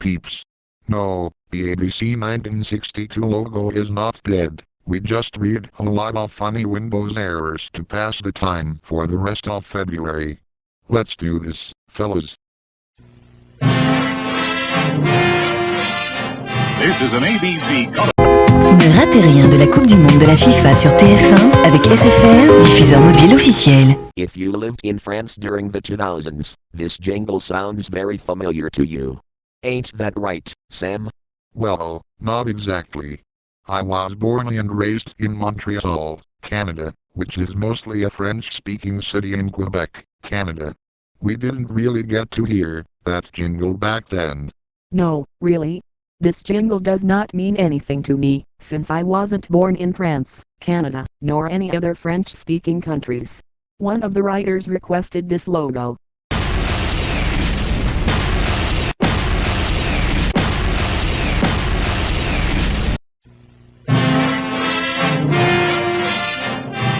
peeps. No, the ABC 1962 logo is not dead. We just read a lot of funny Windows errors to pass the time for the rest of February. Let's do this, fellas. This is an ABC. Ne ratez rien de la Coupe du Monde de la FIFA sur TF1 avec SFR, diffuseur mobile officiel. If you lived in France during the 2000s, this jingle sounds very familiar to you. Ain't that right, Sam? Well, not exactly. I was born and raised in Montreal, Canada, which is mostly a French-speaking city in Quebec, Canada. We didn't really get to hear that jingle back then. No, really? This jingle does not mean anything to me, since I wasn't born in France, Canada, nor any other French-speaking countries. One of the writers requested this logo.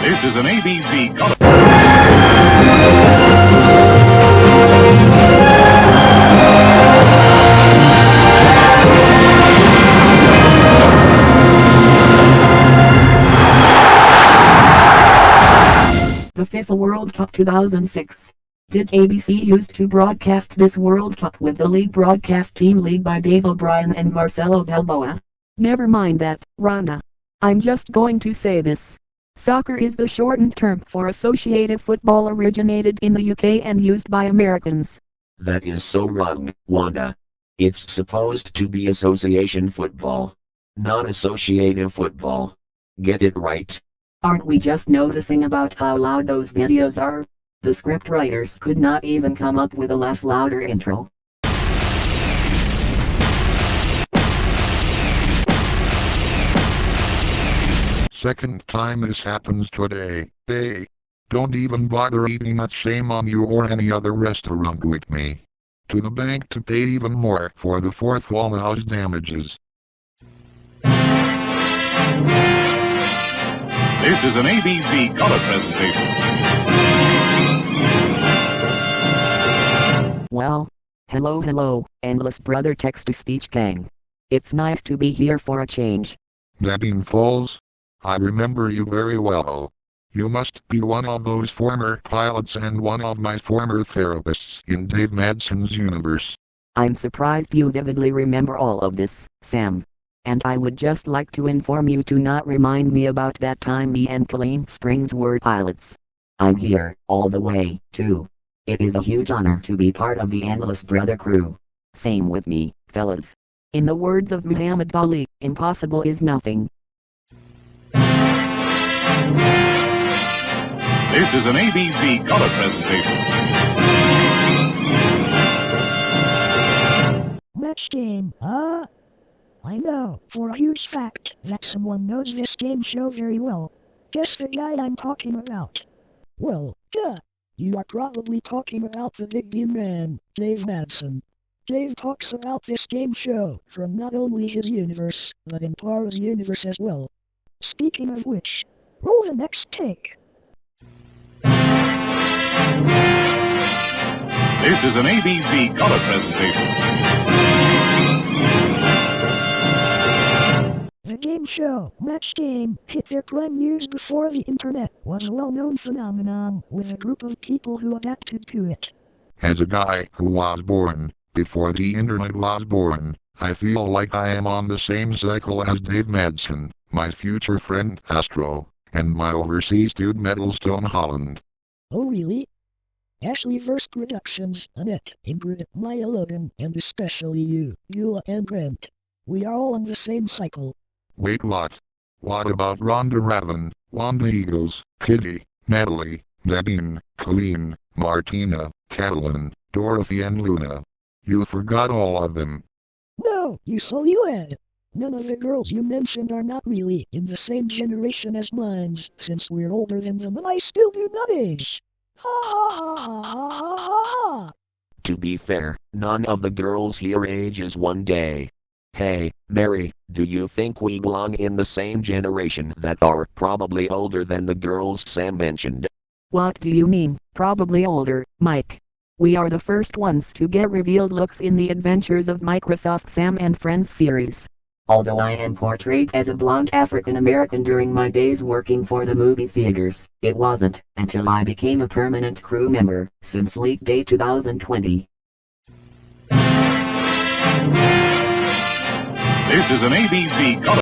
This is an ABC color. The FIFA World Cup 2006. Did ABC used to broadcast this World Cup with the league broadcast team led by Dave O'Brien and Marcelo Balboa? Never mind that, Rhonda. I'm just going to say this. Soccer is the shortened term for associative football, originated in the UK and used by Americans. That is so wrong, Wanda. It's supposed to be association football, not associative football. Get it right. Aren't we just noticing about how loud those videos are? The script writers could not even come up with a less louder intro. Second time this happens today. Hey, don't even bother eating that. Shame on you or any other restaurant with me. To the bank to pay even more for the fourth wall house damages. This is an ABC color presentation. Well, hello, Endless Brother text-to-speech gang. It's nice to be here for a change. Dabine Falls? I remember you very well. You must be one of those former pilots and one of my former therapists in Dave Madson's universe. I'm surprised you vividly remember all of this, Sam. And I would just like to inform you to not remind me about that time me and Colleen Springs were pilots. I'm here, all the way, too. It is a huge honor to be part of the Endless Brother crew. Same with me, fellas. In the words of Muhammad Ali, impossible is nothing. This is an ABC color presentation. Which game, huh? I know, for a huge fact, that someone knows this game show very well. Guess the guy I'm talking about. Well, duh. You are probably talking about the big game man, Dave Madson. Dave talks about this game show from not only his universe, but in Tara's universe as well. Speaking of which, roll the next take. This is an ABC color presentation. The game show, Match Game, hit their prime years before the internet was a well-known phenomenon with a group of people who adapted to it. As a guy who was born before the internet was born, I feel like I am on the same cycle as Dave Madson, my future friend Astro, and my overseas dude Metalstone Holland. Oh really? Ashley vs. Productions, Annette, Ingrid, Maya Logan, and especially you, Eula and Brent. We are all on the same cycle. Wait, what? What about Rhonda Raven, Wanda Eagles, Kitty, Natalie, Nadine, Colleen, Martina, Catalin, Dorothy and Luna? You forgot all of them. No, you had. None of the girls you mentioned are not really in the same generation as mine, since we're older than them and I still do not age. Ha ha ha ha ha ha ha! To be fair, none of the girls here ages one day. Hey, Mary, do you think we belong in the same generation that are probably older than the girls Sam mentioned? What do you mean, probably older, Mike? We are the first ones to get revealed looks in the Adventures of Microsoft Sam and Friends series. Although I am portrayed as a blonde African American during my days working for the movie theaters, it wasn't until I became a permanent crew member since leak day 2020. This is an ABV color.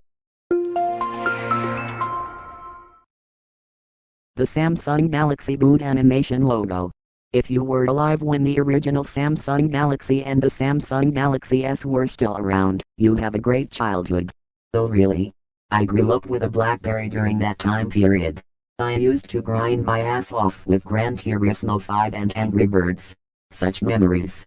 The Samsung Galaxy Boot animation logo. If you were alive when the original Samsung Galaxy and the Samsung Galaxy S were still around, you have a great childhood. Oh really? I grew up with a BlackBerry during that time period. I used to grind my ass off with Gran Turismo 5 and Angry Birds. Such memories.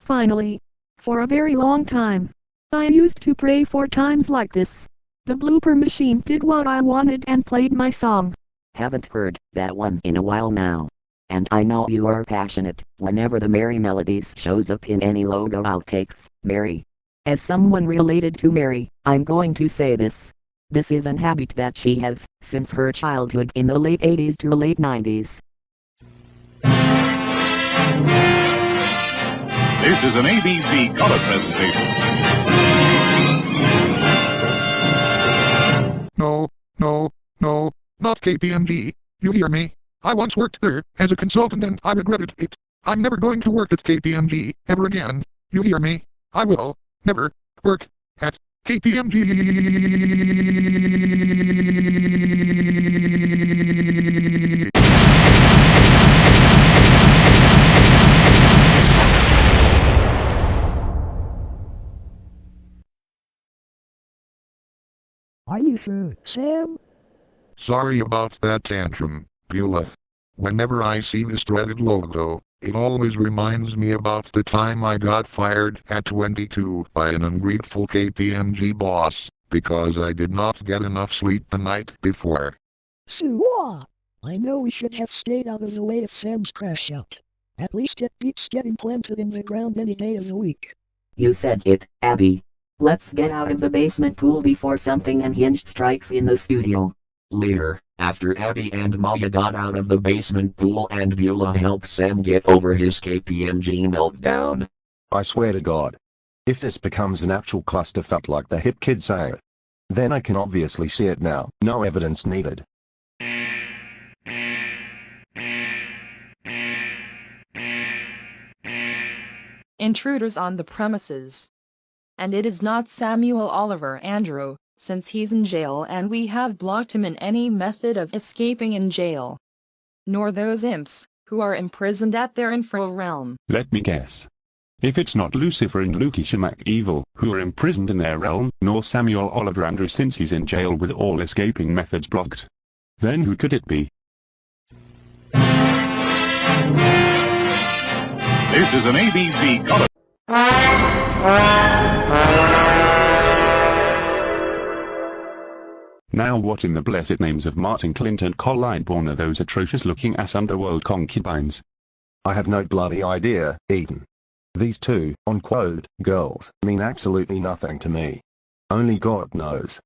Finally, for a very long time, I used to pray for times like this. The blooper machine did what I wanted and played my song. Haven't heard that one in a while now. And I know you are passionate whenever the Mary Melodies shows up in any logo outtakes, Mary. As someone related to Mary, I'm going to say this. This is an habit that she has since her childhood in the late 80s to late 90s. This is an ABV color presentation. No, not KPMG. You hear me? I once worked there as a consultant and I regretted it. I'm never going to work at KPMG ever again. You hear me? I will never work at KPMG. Are you sure, Sam? Sorry about that tantrum, Beulah. Whenever I see this dreaded logo, it always reminds me about the time I got fired at 22 by an ungrateful KPMG boss, because I did not get enough sleep the night before. Suwa! I know we should have stayed out of the way of Sam's crash out. At least it beats getting planted in the ground any day of the week. You said it, Abby. Let's get out of the basement pool before something unhinged strikes in the studio. Later, after Abby and Maya got out of the basement pool and Beulah helped Sam get over his KPMG meltdown. I swear to God. If this becomes an actual clusterfuck like the hip kids say, then I can obviously see it now. No evidence needed. Intruders on the premises. And it is not Samuel Oliver Andrew, since he's in jail and we have blocked him in any method of escaping in jail. Nor those imps, who are imprisoned at their infernal realm. Let me guess. If it's not Lucifer and Luki Shamak Evil, who are imprisoned in their realm, nor Samuel Oliver Andrew since he's in jail with all escaping methods blocked, then who could it be? This is an ABV color. Now what in the blessed names of Martin Clint and Colleen Bourne are those atrocious-looking ass underworld concubines? I have no bloody idea, Ethan. These two, unquote, girls, mean absolutely nothing to me. Only God knows.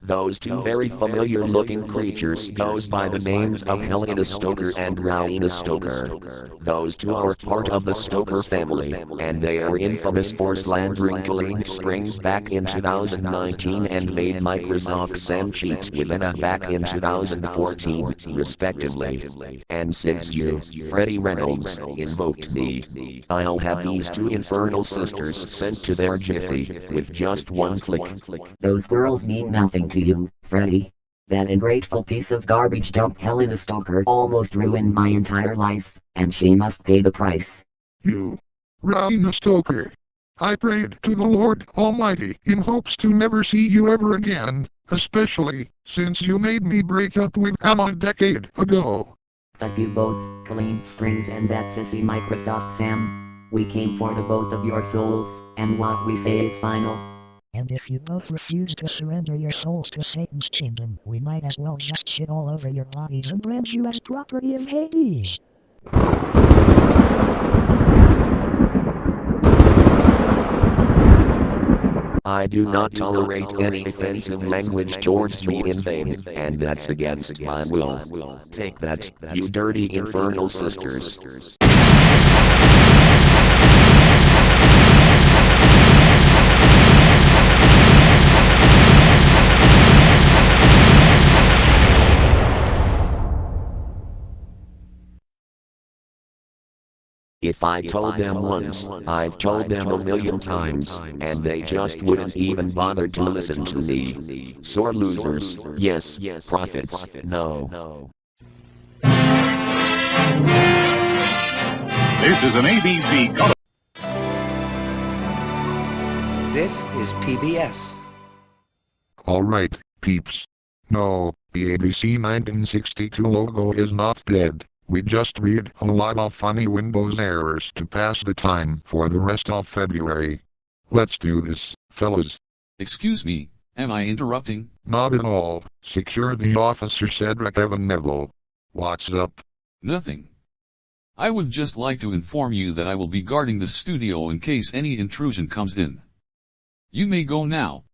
Those two very familiar-looking creatures goes by the names of Helena Stoker and Rowena Stoker. Those two are part of the Stoker family, and they are infamous for slandering Colleen Springs back in 2019 and made Microsoft Sam cheat with Anna back in 2014, respectively. And since you, Freddie Reynolds, invoked me, I'll have these two infernal sisters sent to their jiffy with just one click. Those girls mean nothing to you, Freddy. That ungrateful piece of garbage dump Helena Stoker almost ruined my entire life, and she must pay the price. You, Rowena Stoker. I prayed to the Lord Almighty in hopes to never see you ever again, especially since you made me break up with Emma a decade ago. Fuck you both, Colleen Springs and that sissy Microsoft Sam. We came for the both of your souls, and what we say is final. And if you both refuse to surrender your souls to Satan's kingdom, we might as well just shit all over your bodies and brand you as property of Hades. I do not tolerate any offensive language towards me in vain, and that's against my will. Take that, you dirty infernal sisters. If I told them once, I've told them a million times, and they just wouldn't even bother to listen to me. Sore losers, yes, prophets, no. This is an ABC color. This is PBS. Alright, peeps. No, the ABC 1962 logo is not dead. We just read a lot of funny Windows errors to pass the time for the rest of February. Let's do this, fellas. Excuse me, am I interrupting? Not at all, Security Officer Cedric Evan Neville. What's up? Nothing. I would just like to inform you that I will be guarding the studio in case any intrusion comes in. You may go now.